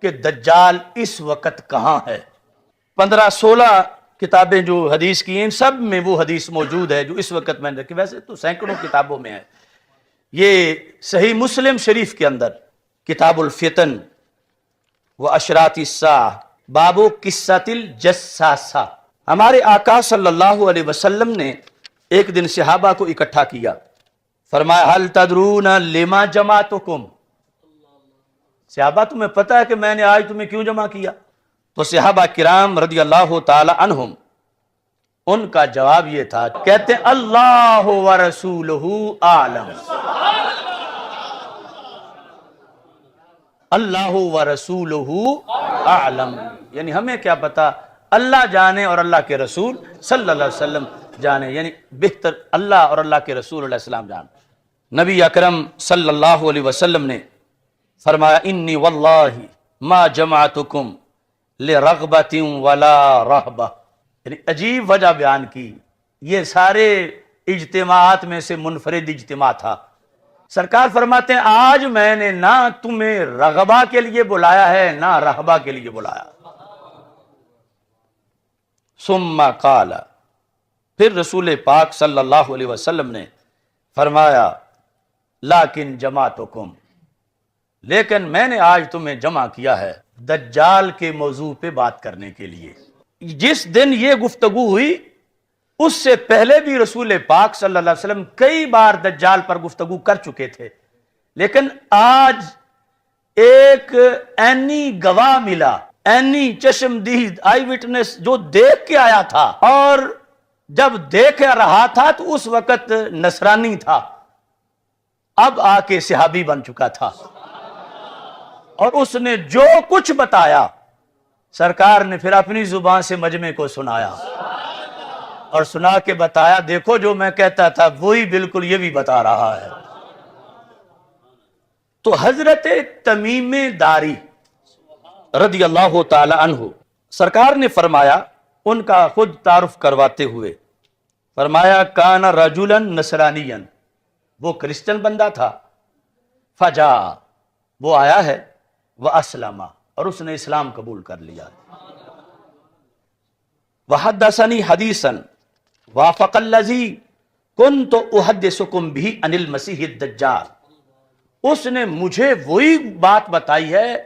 کہ دجال اس وقت کہاں ہے۔ 15-16 کتابیں جو حدیث کی ہیں سب میں وہ حدیث موجود ہے جو اس وقت میں نے رکھی، ویسے تو سینکڑوں کتابوں میں ہے۔ یہ صحیح مسلم شریف کے اندر کتاب الفتن و اشراط الساعہ باب قصۃ الجساسہ، ہمارے آقا صلی اللہ علیہ وسلم نے ایک دن صحابہ کو اکٹھا کیا، فرمایا حل تدرون لما جمعتکم، صحابہ تمہیں پتہ ہے کہ میں نے آج تمہیں کیوں جمع کیا؟ تو صحابہ کرام رضی اللہ تعالی عنہم ان کا جواب یہ تھا، کہتے ہیں اللہ ورسولہ اعلم، اللہ ورسولہ اعلم، یعنی ہمیں کیا پتا، اللہ جانے اور اللہ کے رسول صلی اللہ علیہ وسلم جانے، یعنی بہتر اللہ اور اللہ کے رسول علیہ السلام جانے۔ نبی اکرم صلی اللہ علیہ وسلم نے فرمایا انی واللہ ما جمعتکم لرغبت ولا رہبہ، یعنی عجیب وجہ بیان کی، یہ سارے اجتماعات میں سے منفرد اجتماع تھا۔ سرکار فرماتے ہیں آج میں نے نہ تمہیں رغبہ کے لیے بلایا ہے نہ رہبہ کے لیے بلایا۔ ثم قال، پھر رسول پاک صلی اللہ علیہ وسلم نے فرمایا لیکن جمعتکم، لیکن میں نے آج تمہیں جمع کیا ہے دجال کے موضوع پہ بات کرنے کے لیے۔ جس دن یہ گفتگو ہوئی اس سے پہلے بھی رسول پاک صلی اللہ علیہ وسلم کئی بار دجال پر گفتگو کر چکے تھے، لیکن آج ایک عینی گواہ ملا، عینی چشمدید آئی وٹنس جو دیکھ کے آیا تھا، اور جب دیکھ رہا تھا تو اس وقت نصرانی تھا، اب آ کے صحابی بن چکا تھا، اور اس نے جو کچھ بتایا سرکار نے پھر اپنی زبان سے مجمع کو سنایا، اور سنا کے بتایا دیکھو جو میں کہتا تھا وہی بالکل یہ بھی بتا رہا ہے۔ تو حضرت تمیم داری رضی اللہ تعالی عنہ سرکار نے فرمایا، ان کا خود تعارف کرواتے ہوئے فرمایا کان رجلا نصرانیا، وہ کرسچن بندہ تھا، فجا، وہ آیا ہے، واسلم، اور اس نے اسلام قبول کر لیا، وحدثنی حدیثا وافق الذی کنت احدثکم بہ عن المسیح الدجال، اس نے مجھے وہی بات بتائی ہے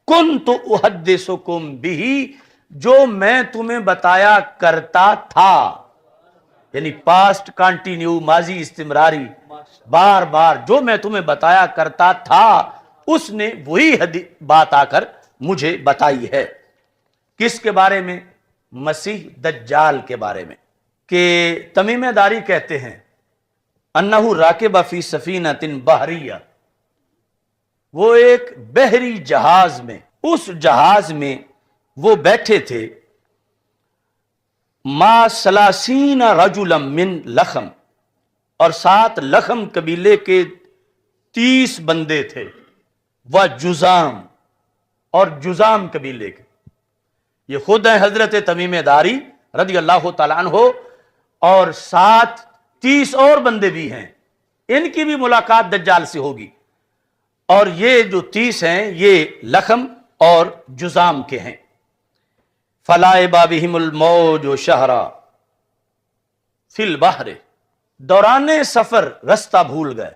کنت احدثکم بہ، جو میں تمہیں بتایا کرتا تھا، یعنی پاسٹ کانٹینیو، ماضی استمراری، بار بار جو میں تمہیں بتایا کرتا تھا اس نے وہی بات آ کر مجھے بتائی ہے۔ کس کے بارے میں؟ مسیح دجال کے بارے میں، کہ تمیم داری کہتے ہیں انہو راکب فی سفینۃ بحریہ، وہ ایک بحری جہاز میں، اس جہاز میں وہ بیٹھے تھے، ما ثلاثین رجلا من لخم، اور 7 لخم قبیلے کے 30 بندے تھے، وہ جزام، اور جزام قبیلے کے، یہ خود ہیں حضرت تمیم داری رضی اللہ تعالیٰ عنہ، اور 30 اور بندے بھی ہیں، ان کی بھی ملاقات دجال سے ہوگی، اور یہ جو 30 ہیں یہ لخم اور جزام کے ہیں۔ فلائب بہم الموج شہرا فی البحر، دوران سفر رستہ بھول گئے،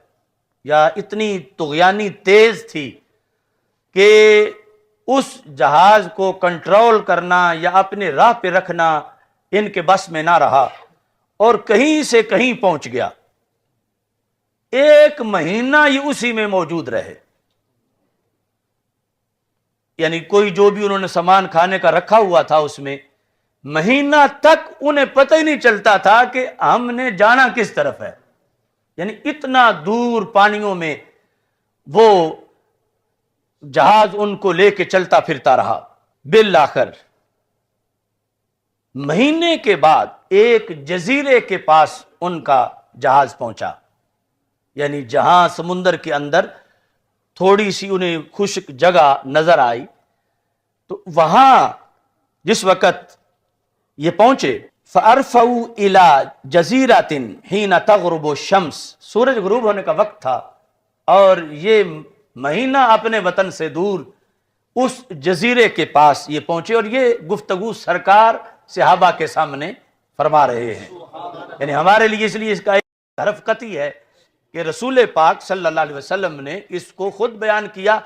یا اتنی طغیانی تیز تھی کہ اس جہاز کو کنٹرول کرنا یا اپنے راہ پہ رکھنا ان کے بس میں نہ رہا، اور کہیں سے کہیں پہنچ گیا، 1 مہینہ یہ اسی میں موجود رہے، یعنی کوئی جو بھی انہوں نے سامان کھانے کا رکھا ہوا تھا اس میں، مہینہ تک انہیں پتہ ہی نہیں چلتا تھا کہ ہم نے جانا کس طرف ہے، یعنی اتنا دور پانیوں میں وہ جہاز ان کو لے کے چلتا پھرتا رہا۔ بالآخر مہینے کے بعد ایک جزیرے کے پاس ان کا جہاز پہنچا، یعنی جہاں سمندر کے اندر تھوڑی سی انہیں خشک جگہ نظر آئی، تو وہاں جس وقت یہ پہنچے، فَأَرْفَعُوا إِلَى جَزِيرَةٍ حِينَ تَغْرُبُ الشَّمْسُ، سورج غروب ہونے کا وقت تھا، اور یہ مہینہ اپنے وطن سے دور اس جزیرے کے پاس یہ پہنچے، اور یہ گفتگو سرکار صحابہ کے سامنے فرما رہے ہیں، یعنی ہمارے لیے اس لیے اس کا ایک حرف قطعی ہے کہ رسول پاک صلی اللہ علیہ وسلم نے اس کو خود بیان کیا،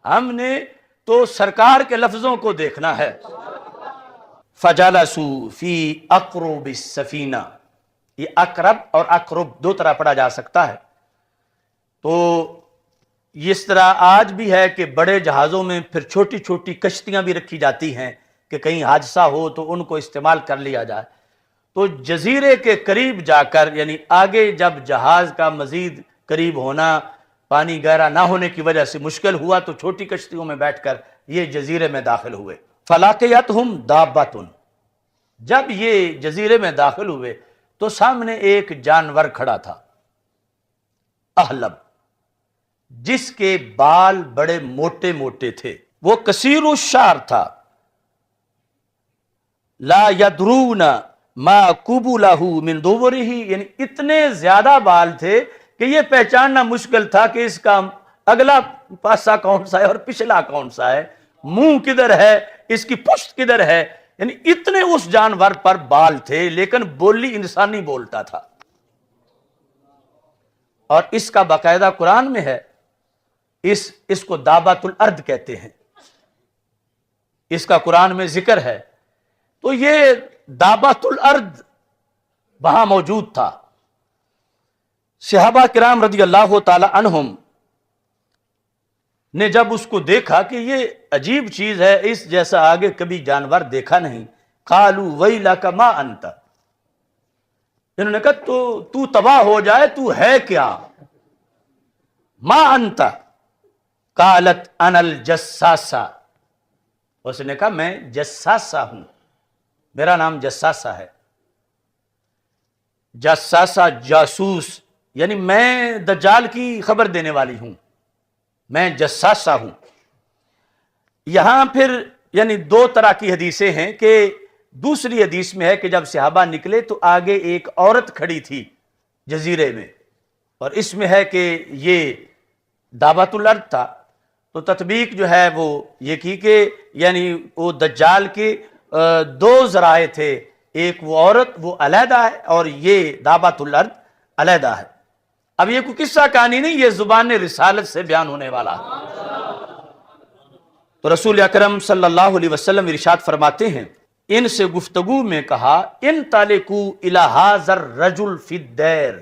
ہم نے تو سرکار کے لفظوں کو دیکھنا ہے۔ فَجَلَسُوا فِي أَقْرُبِ السَّفِينَةِ، یہ اقرب اور اقرب دو طرح پڑھا جا سکتا ہے، تو اس طرح آج بھی ہے کہ بڑے جہازوں میں پھر چھوٹی چھوٹی کشتیاں بھی رکھی جاتی ہیں کہ کہیں حادثہ ہو تو ان کو استعمال کر لیا جائے۔ تو جزیرے کے قریب جا کر، یعنی آگے جب جہاز کا مزید قریب ہونا پانی گہرا نہ ہونے کی وجہ سے مشکل ہوا تو چھوٹی کشتیوں میں بیٹھ کر یہ جزیرے میں داخل ہوئے۔ فَلَاقِيَتْهُمْ دَابَّةٌ، جب یہ جزیرے میں داخل ہوئے تو سامنے ایک جانور کھڑا تھا، احلب، جس کے بال بڑے موٹے موٹے تھے، وہ کثیر الشعر تھا، لا یدرون ما قبلہ من دبرہ، یعنی اتنے زیادہ بال تھے کہ یہ پہچاننا مشکل تھا کہ اس کا اگلا پاسا کون سا ہے اور پچھلا کون سا ہے، منہ کدھر ہے، اس کی پشت کدھر ہے، یعنی اتنے اس جانور پر بال تھے، لیکن بولی انسانی بولتا تھا۔ اور اس کا باقاعدہ قرآن میں ہے، اس کو دابۃ الارض کہتے ہیں، اس کا قرآن میں ذکر ہے۔ تو یہ دابۃ الارض وہاں موجود تھا۔ صحابہ کرام رضی اللہ تعالی عنہم نے جب اس کو دیکھا کہ یہ عجیب چیز ہے، اس جیسا آگے کبھی جانور دیکھا نہیں، قالوا ویلک ما انت، انہوں نے کہا تو تباہ ہو جائے، تو ہے کیا؟ ما انت قالت انا الجساسہ، اس نے کہا میں جساسہ ہوں، میرا نام جساسہ ہے۔ جساسہ جاسوس، یعنی میں دجال کی خبر دینے والی ہوں، میں جساسہ ہوں۔ یہاں پھر یعنی دو طرح کی حدیثیں ہیں کہ دوسری حدیث میں ہے کہ جب صحابہ نکلے تو آگے ایک عورت کھڑی تھی جزیرے میں، اور اس میں ہے کہ یہ دعوت الارض تھا، تو تطبیق جو ہے وہ یہ کی کہ یعنی وہ دجال کے دو ذرائع تھے، ایک وہ عورت وہ علیحدہ ہے اور یہ دعوت الارض علیحدہ ہے۔ اب یہ کوئی قصہ کہانی نہیں، یہ زبان رسالت سے بیان ہونے والا ہے۔ تو رسول اکرم صلی اللہ علیہ وسلم ارشاد فرماتے ہیں، ان سے گفتگو میں کہا انطلقوا الی ھذا الرجل فی الدیر،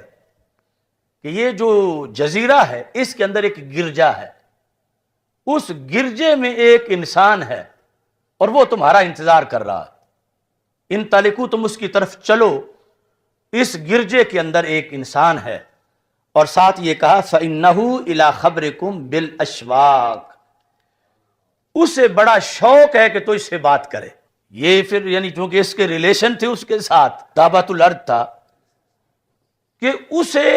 کہ یہ جو جزیرہ ہے اس کے اندر ایک گرجا ہے، اس گرجے میں ایک انسان ہے اور وہ تمہارا انتظار کر رہا ہے، انطلقوا، تم اس کی طرف چلو، اس گرجے کے اندر ایک انسان ہے۔ اور ساتھ یہ کہا فَإِنَّهُ إِلَىٰ خَبْرِكُمْ بِالْأَشْوَاقِ، اسے بڑا شوق ہے کہ تو اس سے بات کرے۔ یہ پھر یعنی چونکہ اس کے ریلیشن تھے اس کے ساتھ، دعوت الارض تھا، کہ اسے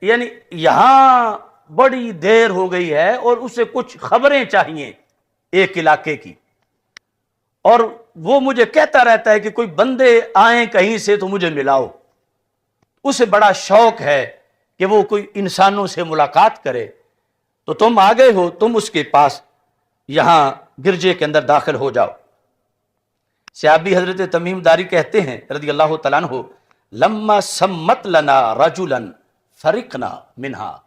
یعنی یہاں بڑی دیر ہو گئی ہے اور اسے کچھ خبریں چاہیے ایک علاقے کی، اور وہ مجھے کہتا رہتا ہے کہ کوئی بندے آئیں کہیں سے تو مجھے ملاؤ۔ اسے بڑا شوق ہے کہ وہ کوئی انسانوں سے ملاقات کرے، تو تم آ گئے ہو، تم اس کے پاس یہاں گرجے کے اندر داخل ہو جاؤ۔ صحابی حضرت تمیم داری کہتے ہیں رضی اللہ تعالیٰ عنہ، لما سمت لنا رجلا فرقنا منہا،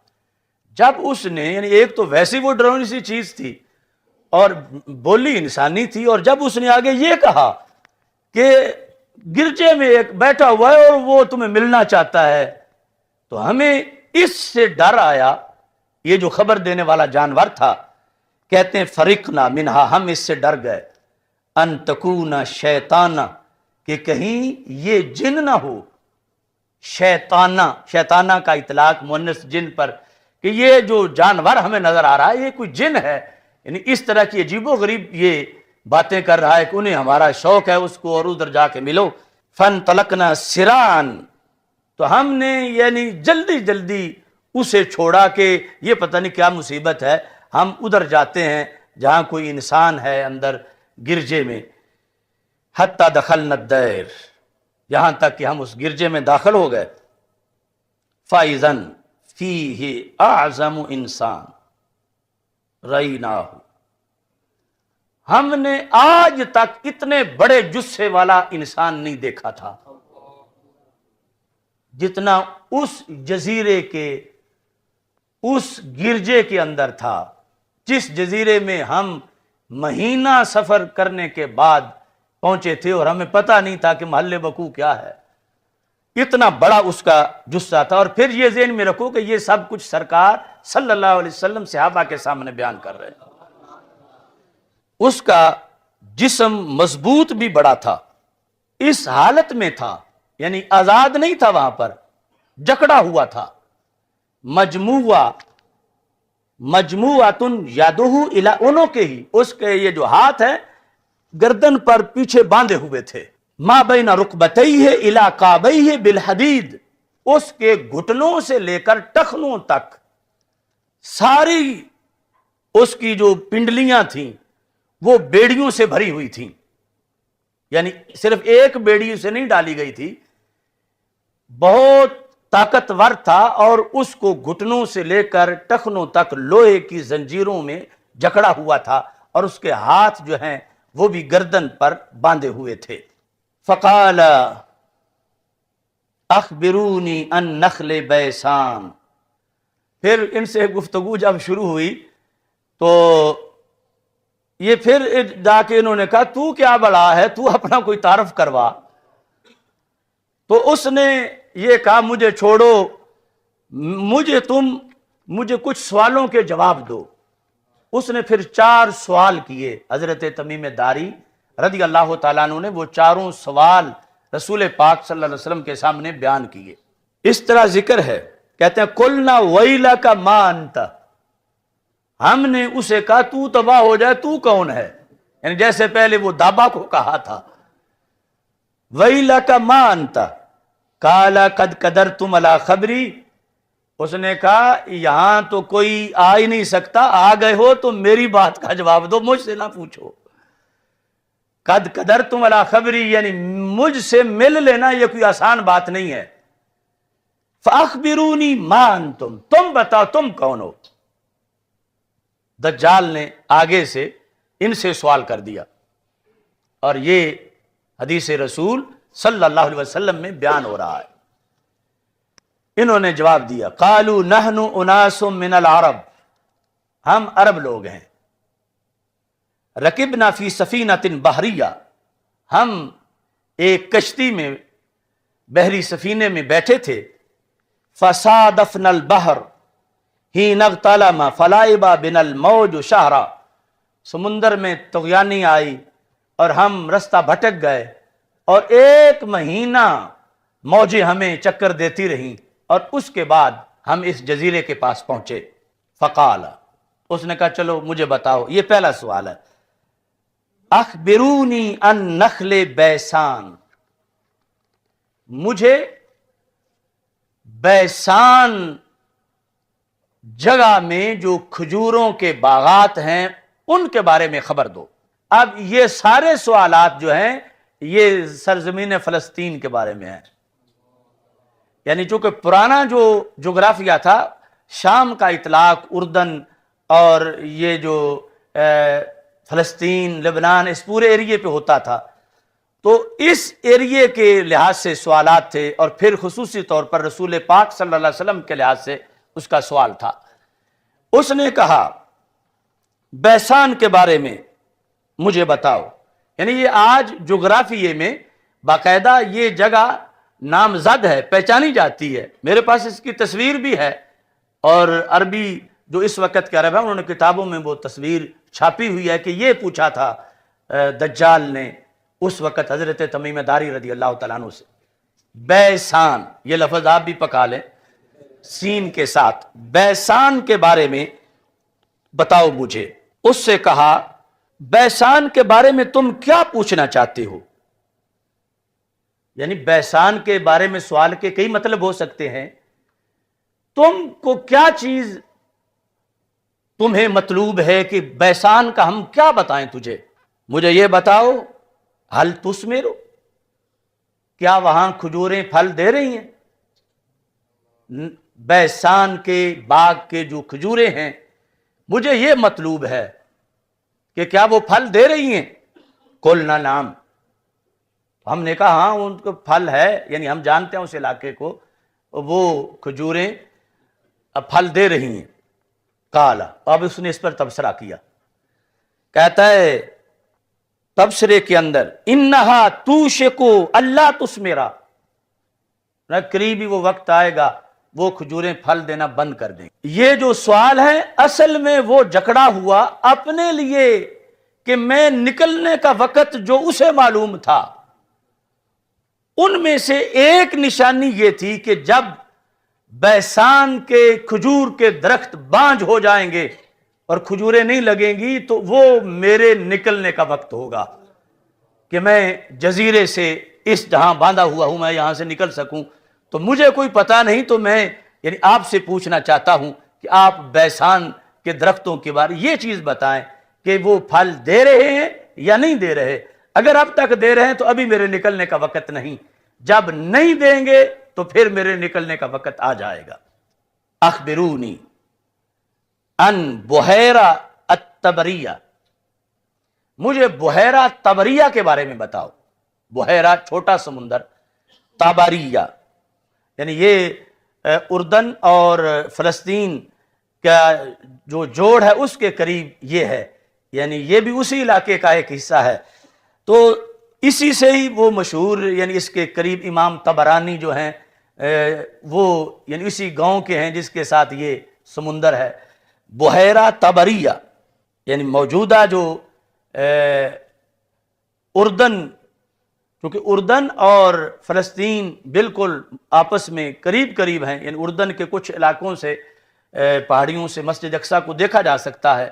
جب اس نے یعنی ایک تو ویسی وہ ڈرونی سی چیز تھی اور بولی انسانی تھی، اور جب اس نے آگے یہ کہا کہ گرجے میں ایک بیٹھا ہوا ہے اور وہ تمہیں ملنا چاہتا ہے، تو ہمیں اس سے ڈر آیا، یہ جو خبر دینے والا جانور تھا، کہتے ہیں فرقنا منہا، ہم اس سے ڈر گئے، ان تکون شیطانہ، کہ کہیں یہ جن نہ ہو، شیطانہ کا اطلاق مؤنث جن پر، کہ یہ جو جانور ہمیں نظر آ رہا ہے یہ کوئی جن ہے، یعنی اس طرح کی عجیب و غریب یہ باتیں کر رہا ہے کہ انہیں ہمارا شوق ہے اس کو اور ادھر جا کے ملو۔ فانطلقنا سراعا، تو ہم نے یعنی جلدی جلدی اسے چھوڑا کہ یہ پتہ نہیں کیا مصیبت ہے، ہم ادھر جاتے ہیں جہاں کوئی انسان ہے اندر گرجے میں۔ حتی دخلنا الدیر، یہاں تک کہ ہم اس گرجے میں داخل ہو گئے۔ فَإِذًا فِيهِ أَعْظَمُ إِنسان رَأَيْنَاهُ، ہم نے آج تک اتنے بڑے جثے والا انسان نہیں دیکھا تھا جتنا اس جزیرے کے اس گرجے کے اندر تھا، جس جزیرے میں ہم مہینہ سفر کرنے کے بعد پہنچے تھے اور ہمیں پتہ نہیں تھا کہ محل وقوع کیا ہے۔ اتنا بڑا اس کا جثہ تھا، اور پھر یہ ذہن میں رکھو کہ یہ سب کچھ سرکار صلی اللہ علیہ وسلم صحابہ کے سامنے بیان کر رہے ہیں۔ اس کا جسم مضبوط بھی بڑا تھا، اس حالت میں تھا، یعنی آزاد نہیں تھا، وہاں پر جکڑا ہوا تھا۔ مجموعتن یادہ الی عنقہ، اس کے یہ جو ہاتھ ہیں گردن پر پیچھے باندھے ہوئے تھے۔ ما بین رکبتیہ الی کعبیہ بالحدید، اس کے گھٹنوں سے لے کر ٹخنوں تک ساری اس کی جو پنڈلیاں تھیں وہ بیڑیوں سے بھری ہوئی تھیں، یعنی صرف ایک بیڑی سے نہیں ڈالی گئی تھی، بہت طاقتور تھا، اور اس کو گھٹنوں سے لے کر ٹخنوں تک لوہے کی زنجیروں میں جکڑا ہوا تھا، اور اس کے ہاتھ جو ہیں وہ بھی گردن پر باندھے ہوئے تھے۔ فقال اخبرونی عن نخل بیسان، پھر ان سے گفتگو جب شروع ہوئی تو یہ پھر جا کے انہوں نے کہا تو کیا بڑا ہے، تو اپنا کوئی تعارف کروا۔ تو اس نے یہ کہا مجھے چھوڑو، مجھے کچھ سوالوں کے جواب دو۔ اس نے پھر 4 سوال کیے، حضرت تمیم داری رضی اللہ تعالیٰ عنہ نے وہ چاروں سوال رسول پاک صلی اللہ علیہ وسلم کے سامنے بیان کیے۔ اس طرح ذکر ہے، کہتے ہیں قلنا ویلک ما انت، ہم نے اسے کہا تو تباہ ہو جائے، تو کون ہے، یعنی جیسے پہلے وہ دابا کو کہا تھا۔ ویلک ما انت قال قد قدرتم علی خبری، اس نے کہا یہاں تو کوئی آ ہی نہیں سکتا، آ گئے ہو تو میری بات کا جواب دو، مجھ سے نہ پوچھو۔ قد قدرتم علی خبری، یعنی مجھ سے مل لینا یہ کوئی آسان بات نہیں ہے۔ فاخبرونی ما انتم، تم بتاؤ تم کون ہو۔ دجال نے آگے سے ان سے سوال کر دیا، اور یہ حدیث رسول صلی اللہ علیہ وسلم میں بیان ہو رہا ہے۔ انہوں نے جواب دیا قالوا نحن اناس من العرب، ہم عرب لوگ ہیں، رکبنا فی سفینۃ بحریہ، ہم ایک کشتی میں بحری سفینے میں بیٹھے تھے، فصادفنا البحر حین اغتلم فلعب بنا الموج شہرا، سمندر میں طغیانی آئی اور ہم رستہ بھٹک گئے، اور 1 مہینہ موجیں ہمیں چکر دیتی رہیں، اور اس کے بعد ہم اس جزیرے کے پاس پہنچے۔ فقال، اس نے کہا چلو مجھے بتاؤ، یہ پہلا سوال ہے، اخبرونی عن نخل بیسان، مجھے بیسان جگہ میں جو کھجوروں کے باغات ہیں ان کے بارے میں خبر دو۔ اب یہ سارے سوالات جو ہیں یہ سرزمین فلسطین کے بارے میں ہیں، یعنی چونکہ پرانا جو جغرافیہ تھا، شام کا اطلاق اردن اور یہ جو فلسطین، لبنان، اس پورے ایریے پہ ہوتا تھا، تو اس ایریے کے لحاظ سے سوالات تھے، اور پھر خصوصی طور پر رسول پاک صلی اللہ علیہ وسلم کے لحاظ سے اس کا سوال تھا۔ اس نے کہا بیسان کے بارے میں مجھے بتاؤ، یعنی یہ آج جغرافیے میں باقاعدہ یہ جگہ نامزد ہے، پہچانی جاتی ہے، میرے پاس اس کی تصویر بھی ہے، اور عربی جو اس وقت کے عرب ہیں انہوں نے کتابوں میں وہ تصویر چھاپی ہوئی ہے کہ یہ پوچھا تھا دجال نے اس وقت حضرت تمیم داری رضی اللہ تعالیٰ عنہ سے۔ بیسان، یہ لفظ آپ بھی پکا لیں سین کے ساتھ، بیسان کے بارے میں بتاؤ مجھے۔ اس سے کہا بیسان کے بارے میں تم کیا پوچھنا چاہتے ہو، یعنی بیسان کے بارے میں سوال کے کئی مطلب ہو سکتے ہیں، تم کو کیا چیز تمہیں مطلوب ہے کہ بیسان کا ہم کیا بتائیں تجھے، مجھے یہ بتاؤ حل تثمرو، کیا وہاں کھجوریں پھل دے رہی ہیں؟ بیسان کے باغ کے جو کھجوریں ہیں مجھے یہ مطلوب ہے۔ کہ کیا وہ پھل دے رہی ہیں؟ قلنا نعم، ہم نے کہا ہاں ان کو پھل ہے، یعنی ہم جانتے ہیں اس علاقے کو، وہ کھجوریں اب پھل دے رہی ہیں۔ قال، اب اس نے اس پر تبصرہ کیا، کہتا ہے تبصرے کے اندر انہا توشکو اللہ تثمرا، قریبی وہ وقت آئے گا وہ کھجوریں پھل دینا بند کر دیں۔ یہ جو سوال ہے اصل میں وہ جکڑا ہوا اپنے لیے کہ میں نکلنے کا وقت جو اسے معلوم تھا، ان میں سے ایک نشانی یہ تھی کہ جب بیسان کے کھجور کے درخت بانجھ ہو جائیں گے اور کھجوریں نہیں لگیں گی تو وہ میرے نکلنے کا وقت ہوگا کہ میں جزیرے سے اس جہاں باندھا ہوا ہوں میں یہاں سے نکل سکوں۔ تو مجھے کوئی پتہ نہیں، تو میں یعنی آپ سے پوچھنا چاہتا ہوں کہ آپ بیسان کے درختوں کے بارے یہ چیز بتائیں کہ وہ پھل دے رہے ہیں یا نہیں دے رہے۔ اگر اب تک دے رہے ہیں تو ابھی میرے نکلنے کا وقت نہیں، جب نہیں دیں گے تو پھر میرے نکلنے کا وقت آ جائے گا۔ اخبرونی ان بحیرہ الطبریہ، مجھے بحیرہ طبریہ کے بارے میں بتاؤ۔ بحیرہ چھوٹا سمندر، طبریہ یعنی یہ اردن اور فلسطین کا جو جوڑ ہے اس کے قریب یہ ہے، یعنی یہ بھی اسی علاقے کا ایک حصہ ہے۔ تو اسی سے ہی وہ مشہور، یعنی اس کے قریب امام طبرانی جو ہیں وہ یعنی اسی گاؤں کے ہیں جس کے ساتھ یہ سمندر ہے۔ بحیرہ طبریہ یعنی موجودہ جو اردن، کیونکہ اردن اور فلسطین بالکل آپس میں قریب قریب ہیں، یعنی اردن کے کچھ علاقوں سے پہاڑیوں سے مسجد اقصیٰ کو دیکھا جا سکتا ہے۔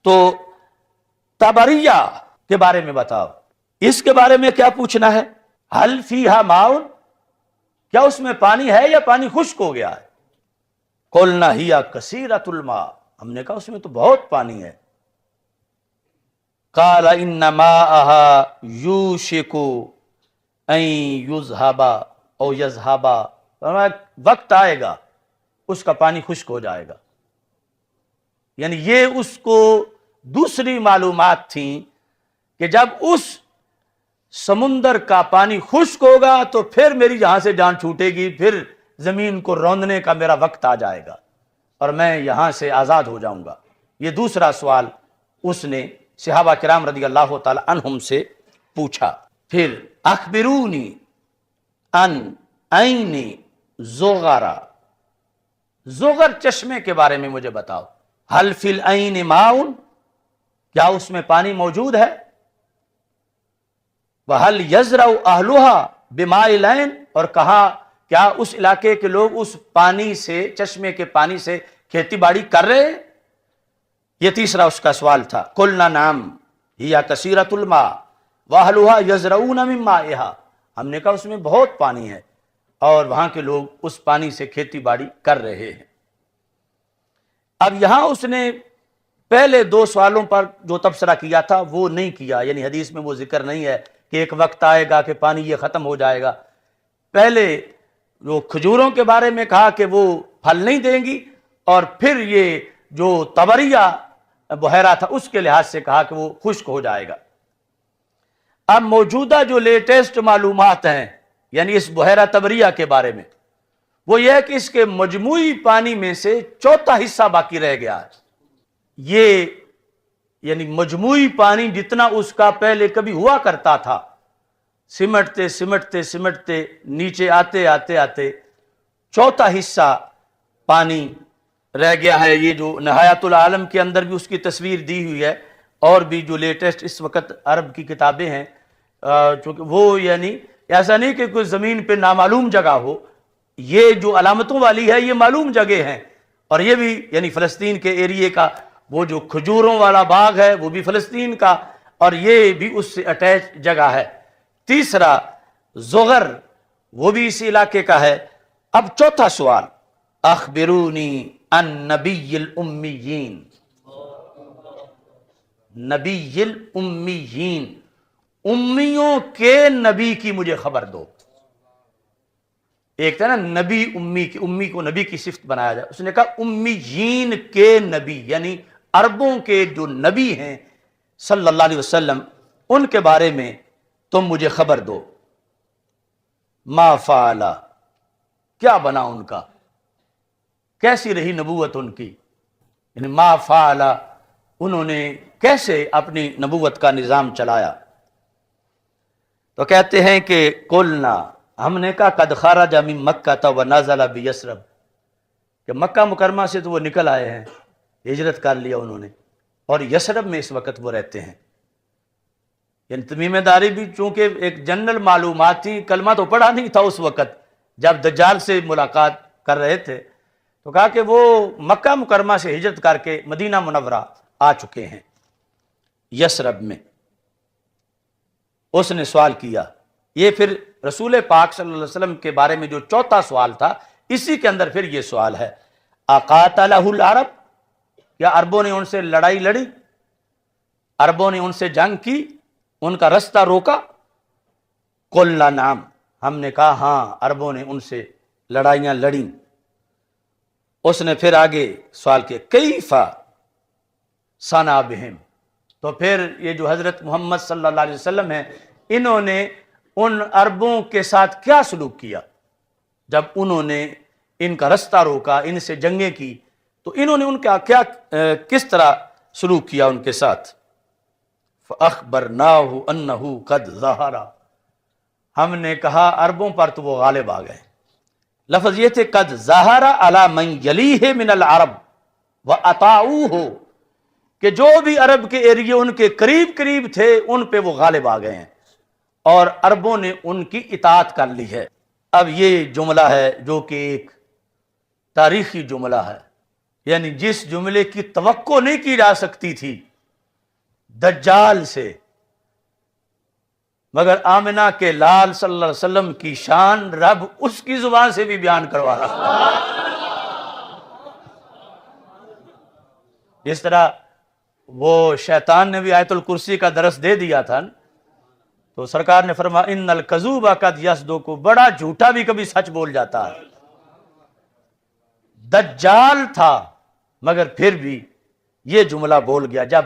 تو طبریہ کے بارے میں بتاؤ، اس کے بارے میں کیا پوچھنا ہے؟ حل فیہا ماء، کیا اس میں پانی ہے یا پانی خشک ہو گیا ہے؟ قلنا ہی کثیرۃ الماء، ہم نے کہا اس میں تو بہت پانی ہے۔ قال ان ماءها یوشک ان یذهب او یذهب، وقت آئے گا اس کا پانی خشک ہو جائے گا۔ یعنی یہ اس کو دوسری معلومات تھیں کہ جب اس سمندر کا پانی خشک ہوگا تو پھر میری یہاں سے جان چھوٹے گی، پھر زمین کو روندنے کا میرا وقت آ جائے گا اور میں یہاں سے آزاد ہو جاؤں گا۔ یہ دوسرا سوال اس نے صحابہ کرام رضی اللہ تعالی عنہم سے پوچھا۔ پھر اخبرونی ان عین زغر، زغر چشمے کے بارے میں مجھے بتاؤ۔ حل فی العین ماء، کیا اس میں پانی موجود ہے؟ وَهَلْ يَزْرَعُ أَهْلُهَا بِمَاءِ الْعَيْنِ، اور کہا کیا اس علاقے کے لوگ اس پانی سے، چشمے کے پانی سے کھیتی باڑی کر رہے ہیں؟ یہ تیسرا اس کا سوال تھا۔ قُلْنَا نَعَمْ هِيَ كَثِيرَةُ الْمَاءِ وَأَهْلُهَا يَزْرَعُونَ مِن مَّائِهَا، ہم نے کہا اس میں بہت پانی ہے اور وہاں کے لوگ اس پانی سے کھیتی باڑی کر رہے ہیں۔ اب یہاں اس نے پہلے دو سوالوں پر جو تبصرہ کیا تھا وہ نہیں کیا، یعنی حدیث میں وہ ذکر نہیں ہے کہ ایک وقت آئے گا کہ پانی یہ ختم ہو جائے گا۔ پہلے جو کھجوروں کے بارے میں کہا کہ وہ پھل نہیں دیں گی، اور پھر یہ جو طبریہ بحیرہ تھا اس کے لحاظ سے کہا کہ وہ خشک ہو جائے گا۔ اب موجودہ جو لیٹسٹ معلومات ہیں یعنی اس بحیرہ طبریہ کے بارے میں، وہ یہ ہے کہ اس کے مجموعی پانی میں سے چوتھا حصہ باقی رہ گیا ہے۔ یہ یعنی مجموعی پانی جتنا اس کا پہلے کبھی ہوا کرتا تھا، سمٹتے سمٹتے سمٹتے نیچے آتے آتے آتے چوتھا حصہ پانی رہ گیا ہے۔ یہ جو نہایت العالم کے اندر بھی اس کی تصویر دی ہوئی ہے، اور بھی جو لیٹسٹ اس وقت عرب کی کتابیں ہیں، چونکہ وہ یعنی ایسا نہیں کہ کوئی زمین پہ نامعلوم جگہ ہو، یہ جو علامتوں والی ہے یہ معلوم جگہ ہیں، اور یہ بھی یعنی فلسطین کے ایریے کا وہ جو کھجوروں والا باغ ہے وہ بھی فلسطین کا، اور یہ بھی اس سے اٹیچ جگہ ہے۔ تیسرا زغر وہ بھی اسی علاقے کا ہے۔ اب چوتھا سوال، اخبرونی عن نبی الامیین، نبی الامیین، امیوں کے نبی کی مجھے خبر دو۔ ایک تھا نا نبی امی کی، امی کو نبی کی صفت بنایا جائے، اس نے کہا امیین کے نبی، یعنی عربوں کے جو نبی ہیں صلی اللہ علیہ وسلم ان کے بارے میں تم مجھے خبر دو، ما فعل، کیا بنا ان کا، کیسی رہی نبوت ان کی، یعنی ما فعل انہوں نے کیسے اپنی نبوت کا نظام چلایا۔ تو کہتے ہیں کہ قلنا، ہم نے کہا قد خرج من مکہ ونزل بیثرب، کہ مکہ مکرمہ سے تو وہ نکل آئے ہیں، ہجرت کر لیا انہوں نے، اور یثرب میں اس وقت وہ رہتے ہیں۔ یعنی تمیم داری بھی چونکہ ایک جنرل معلوماتی کلمہ تو پڑھا نہیں تھا اس وقت جب دجال سے ملاقات کر رہے تھے، تو کہا کہ وہ مکہ مکرمہ سے ہجرت کر کے مدینہ منورہ آ چکے ہیں یثرب میں۔ اس نے سوال کیا، یہ پھر رسول پاک صلی اللہ علیہ وسلم کے بارے میں جو چوتھا سوال تھا، اسی کے اندر پھر یہ سوال ہے، اقاتلہ العرب، کیا عربوں نے ان سے لڑائی لڑی، عربوں نے ان سے جنگ کی، ان کا رستہ روکا؟ قلنا نعم، ہم نے کہا ہاں عربوں نے ان سے لڑائیاں لڑیں۔ اس نے پھر آگے سوال کیا کیف صنع بہم، تو پھر یہ جو حضرت محمد صلی اللہ علیہ وسلم ہیں، انہوں نے ان عربوں کے ساتھ کیا سلوک کیا جب انہوں نے ان کا رستہ روکا، ان سے جنگیں کی، تو انہوں نے ان کا کیا کس طرح سلوک کیا ان کے ساتھ؟ فَأَخْبَرْنَاهُ أَنَّهُ قَدْ ظَهَرَ، ہم نے کہا عربوں پر تو وہ غالب آ گئے۔ لفظ یہ تھے قد ظہر علی من یلیہ من العرب وَأَطَاعُوهُ، کہ جو بھی عرب کے ایریے ان کے قریب قریب تھے ان پہ وہ غالب آ گئے ہیں اور عربوں نے ان کی اطاعت کر لی ہے۔ اب یہ جملہ ہے جو کہ ایک تاریخی جملہ ہے، یعنی جس جملے کی توقع نہیں کی جا سکتی تھی دجال سے، مگر آمنہ کے لال صلی اللہ علیہ وسلم کی شان رب اس کی زبان سے بھی بیان کروا رہا۔ جس طرح وہ شیطان نے بھی آیت الکرسی کا درس دے دیا تھا، تو سرکار نے فرمایا ان الکذوب قد یصدق، بڑا جھوٹا بھی کبھی سچ بول جاتا ہے۔ دجال تھا مگر پھر بھی یہ جملہ بول گیا جب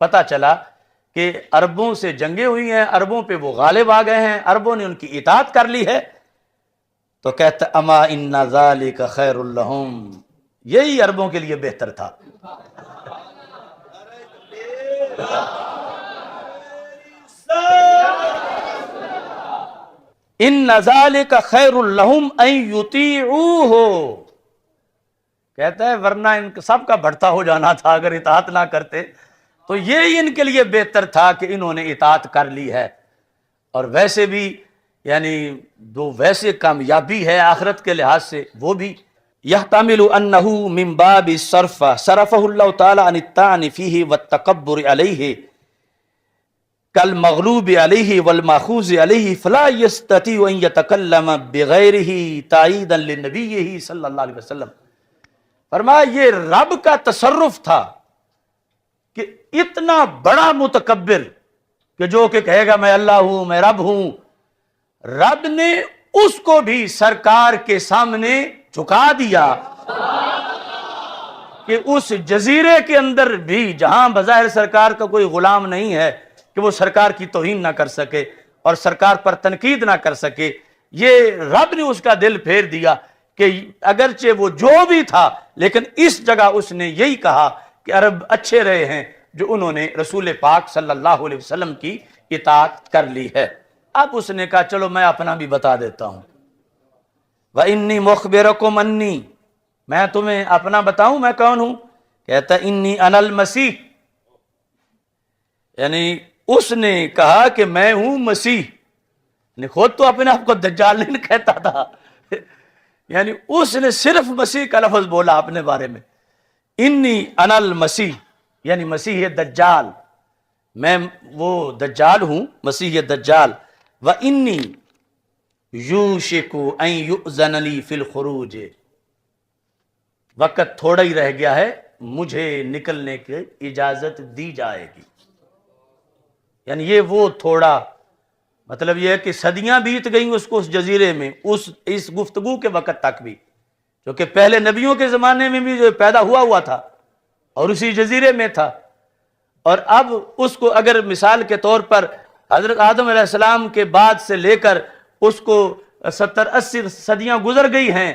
پتہ چلا کہ عربوں سے جنگیں ہوئی ہیں، عربوں پہ وہ غالب آ گئے ہیں، عربوں نے ان کی اطاعت کر لی ہے، تو کہتا اما ان ذالک خیر لہم، یہی عربوں کے لیے بہتر تھا۔ ان ذالک خیر لہم ان یطیعوہ، کہتا ہے ورنہ ان سب کا بھٹتا ہو جانا تھا اگر اطاعت نہ کرتے، تو یہ ان کے لیے بہتر تھا کہ انہوں نے اطاعت کر لی ہے۔ اور ویسے بھی یعنی جو ویسے کامیابی ہے آخرت کے لحاظ سے وہ بھی یحتمل انہ من باب الصرف صرفہ اللہ تعالی عن الطعن فیہ والتکبر علیہ کالمغلوب علیہ والماخوذ علیہ فلا یستطیع ان یتکلم بغیرہ تائیدا لنبیہ صلی اللہ علیہ وسلم۔ فرمایا یہ رب کا تصرف تھا کہ اتنا بڑا متکبر کہ جو کہ کہے گا میں اللہ ہوں، میں رب ہوں، رب نے اس کو بھی سرکار کے سامنے جھکا دیا کہ اس جزیرے کے اندر بھی جہاں بظاہر سرکار کا کوئی غلام نہیں ہے کہ وہ سرکار کی توہین نہ کر سکے اور سرکار پر تنقید نہ کر سکے، یہ رب نے اس کا دل پھیر دیا کہ اگرچہ وہ جو بھی تھا لیکن اس جگہ اس نے یہی کہا کہ عرب اچھے رہے ہیں جو انہوں نے رسول پاک صلی اللہ علیہ وسلم کی اطاعت کر لی ہے۔ اب اس نے کہا چلو میں اپنا بھی بتا دیتا ہوں، وَإِنِّي مُخْبِرَكُمْ أَنِّي، میں تمہیں اپنا بتاؤں میں کون ہوں؟ کہتا انی انا المسیح، یعنی اس نے کہا کہ میں ہوں مسیح، یعنی خود تو اپنے آپ کو دجال نہیں کہتا تھا، یعنی اس نے صرف مسیح کا لفظ بولا اپنے بارے میں، انی انا المسیح، یعنی مسیح دجال، میں وہ دجال ہوں، مسیح دجال۔ وَإِنِّي یوشک ان یؤذن لی فی الخروج، وقت تھوڑا ہی رہ گیا ہے، مجھے نکلنے کی اجازت دی جائے گی۔ یعنی یہ وہ تھوڑا، مطلب یہ ہے کہ صدیاں بیت گئیں اس کو اس جزیرے میں، اس گفتگو کے وقت تک بھی، کیونکہ پہلے نبیوں کے زمانے میں بھی جو پیدا ہوا تھا اور اسی جزیرے میں تھا، اور اب اس کو اگر مثال کے طور پر حضرت آدم علیہ السلام کے بعد سے لے کر اس کو 70-80 صدیاں گزر گئی ہیں،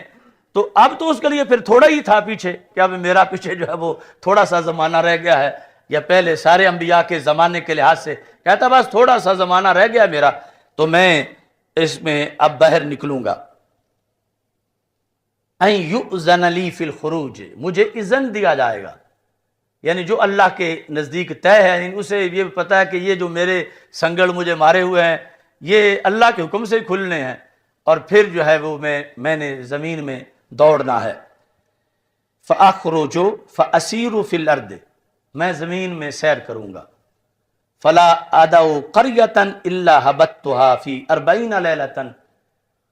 تو اب تو اس کے لیے پھر تھوڑا ہی تھا پیچھے، کہ اب میرا پیچھے جو ہے وہ تھوڑا سا زمانہ رہ گیا ہے، یا پہلے سارے انبیاء کے زمانے کے لحاظ سے کہتا بس تھوڑا سا زمانہ رہ گیا میرا، تو میں اس میں اب باہر نکلوں گا۔ این یؤذن لی فی الخروج، مجھے اذن دیا جائے گا، یعنی جو اللہ کے نزدیک طے ہے، یعنی اسے یہ پتا ہے کہ یہ جو میرے سنگڑ مجھے مارے ہوئے ہیں یہ اللہ کے حکم سے کھلنے ہیں، اور پھر جو ہے وہ میں نے زمین میں دوڑنا ہے۔ فاخرج فاسیر فی الارض، میں زمین میں سیر کروں گا۔ فلا ادعو قریۃ الا هبتها فی 40 لیلۃ،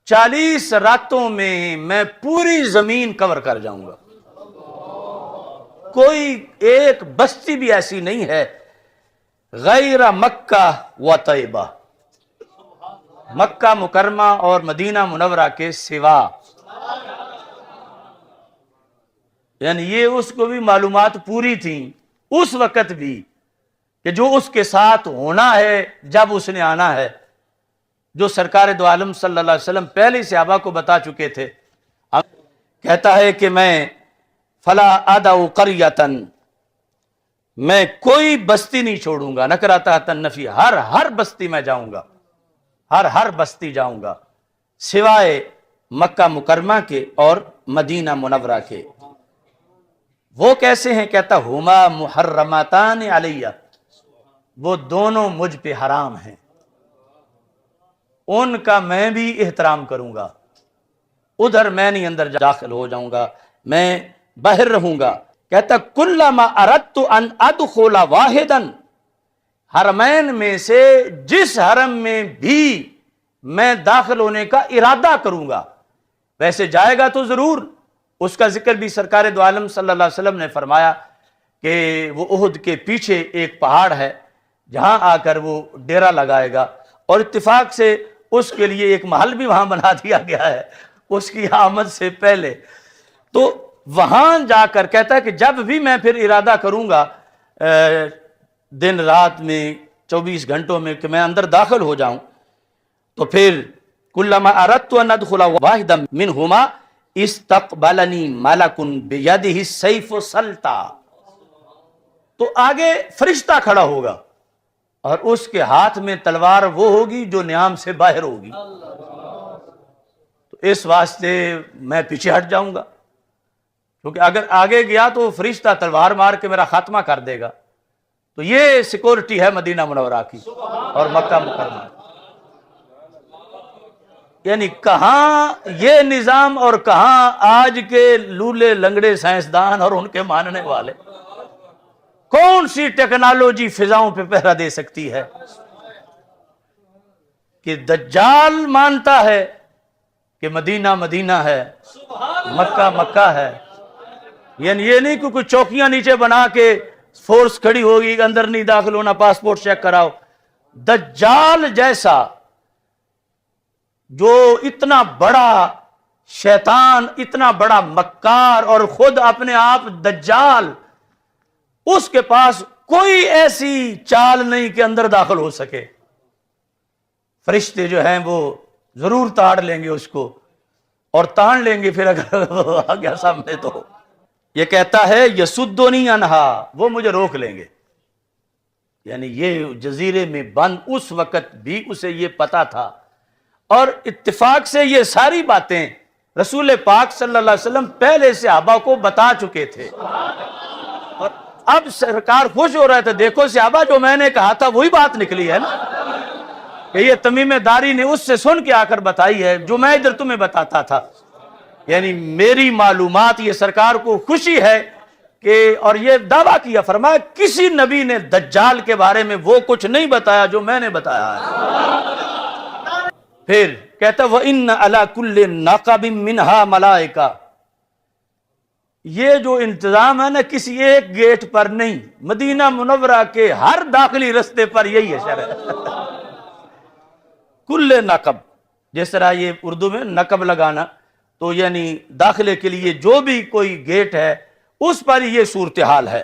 40 راتوں میں پوری زمین کور کر جاؤں گا، کوئی ایک بستی بھی ایسی نہیں ہے غیر مکہ و طیبہ، مکہ مکرمہ اور مدینہ منورہ کے سوا۔ یعنی یہ اس کو بھی معلومات پوری تھیں اس وقت بھی کہ جو اس کے ساتھ ہونا ہے جب اس نے آنا ہے، جو سرکار دو عالم صلی اللہ علیہ وسلم پہلے صحابہ کو بتا چکے تھے۔ کہتا ہے کہ میں فلا ادعو قریۃ، میں کوئی بستی نہیں چھوڑوں گا، نکرہ تحت النفی، ہر بستی میں جاؤں گا، ہر بستی جاؤں گا سوائے مکہ مکرمہ کے اور مدینہ منورہ کے۔ وہ کیسے ہیں؟ کہتا ہما محرماتان علیہ، وہ دونوں مجھ پہ حرام ہیں، ان کا میں بھی احترام کروں گا، ادھر میں نہیں اندر داخل ہو جاؤں گا، میں باہر رہوں گا۔ کہتا کلما اردت ان ادخل واحدا، حرمین میں سے جس حرم میں بھی میں داخل ہونے کا ارادہ کروں گا، ویسے جائے گا تو ضرور، اس کا ذکر بھی سرکار دو عالم صلی اللہ علیہ وسلم نے فرمایا کہ وہ احد کے پیچھے ایک پہاڑ ہے جہاں آ کر وہ ڈیرا لگائے گا، اور اتفاق سے اس کے لیے ایک محل بھی وہاں بنا دیا گیا ہے اس کی آمد سے پہلے۔ تو وہاں جا کر کہتا ہے کہ جب بھی میں پھر ارادہ کروں گا دن رات میں 24 گھنٹوں میں کہ میں اندر داخل ہو جاؤں، تو پھر کلما اردت ان ادخل واحدا منہما استقبلنی ملک بیدہ السیف سلطا، تو آگے فرشتہ کھڑا ہوگا اور اس کے ہاتھ میں تلوار وہ ہوگی جو نیام سے باہر ہوگی، تو اس واسطے میں پیچھے ہٹ جاؤں گا، کیونکہ اگر آگے گیا تو فرشتہ تلوار مار کے میرا خاتمہ کر دے گا۔ تو یہ سیکورٹی ہے مدینہ منورہ کی اور مکہ مکرمہ، یعنی کہاں یہ نظام اور کہاں آج کے لولے لنگڑے سائنسدان اور ان کے ماننے والے، کون سی ٹیکنالوجی فضاؤں پہ پہرا دے سکتی ہے؟ کہ دجال مانتا ہے کہ مدینہ مدینہ ہے، مکہ مکہ ہے، یعنی یہ نہیں کہ کوئی چوکیاں نیچے بنا کے فورس کھڑی ہوگی اندر نہیں داخل ہونا، پاسپورٹ چیک کراؤ۔ دجال جیسا جو اتنا بڑا شیطان، اتنا بڑا مکار اور خود اپنے آپ دجال، اس کے پاس کوئی ایسی چال نہیں کہ اندر داخل ہو سکے۔ فرشتے جو ہیں وہ ضرور تاڑ لیں گے اس کو، اور تان لیں گے پھر اگر آ گیا سامنے تو۔ یہ کہتا ہے یسدنی عنہا، وہ مجھے روک لیں گے، یعنی یہ جزیرے میں بند اس وقت بھی اسے یہ پتا تھا، اور اتفاق سے یہ ساری باتیں رسول پاک صلی اللہ علیہ وسلم پہلے صحابہ کو بتا چکے تھے، اور اب سرکار خوش ہو رہے تھے، دیکھو صحابہ جو میں نے کہا تھا وہی بات نکلی ہے نا، کہ یہ تمیم داری نے اس سے سن کے آ کر بتائی ہے جو میں ادھر تمہیں بتاتا تھا، یعنی میری معلومات۔ یہ سرکار کو خوشی ہے کہ، اور یہ دعویٰ کیا، فرمایا کسی نبی نے دجال کے بارے میں وہ کچھ نہیں بتایا جو میں نے بتایا ہے۔ پھر کہتا وَإِنَّ عَلَى كُلِّ نَقَبٍ مِّنْهَا مَلَائِكَةٌ، یہ جو انتظام ہے نا کسی ایک گیٹ پر نہیں، مدینہ منورہ کے ہر داخلی رستے پر یہی ہے شرع۔ کل نقب، جس طرح یہ اردو میں نقب لگانا، تو یعنی داخلے کے لیے جو بھی کوئی گیٹ ہے اس پر یہ صورتحال ہے۔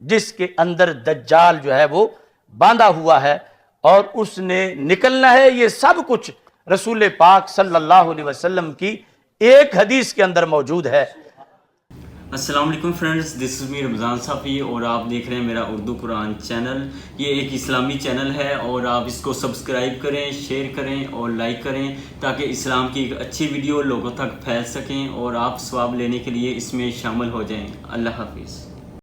جس کے اندر دجال جو ہے وہ باندھا ہوا ہے اور اس نے نکلنا ہے. یہ سب کچھ رسول پاک صلی اللہ علیہ وسلم کی ایک حدیث کے اندر موجود ہے. السلام علیکم فرینڈز، دس از می رمضان صافی اور آپ دیکھ رہے ہیں میرا اردو قرآن چینل. یہ ایک اسلامی چینل ہے اور آپ اس کو سبسکرائب کریں، شیئر کریں اور لائک کریں تاکہ اسلام کی ایک اچھی ویڈیو لوگوں تک پھیل سکیں اور آپ ثواب لینے کے لیے اس میں شامل ہو جائیں. اللہ حافظ.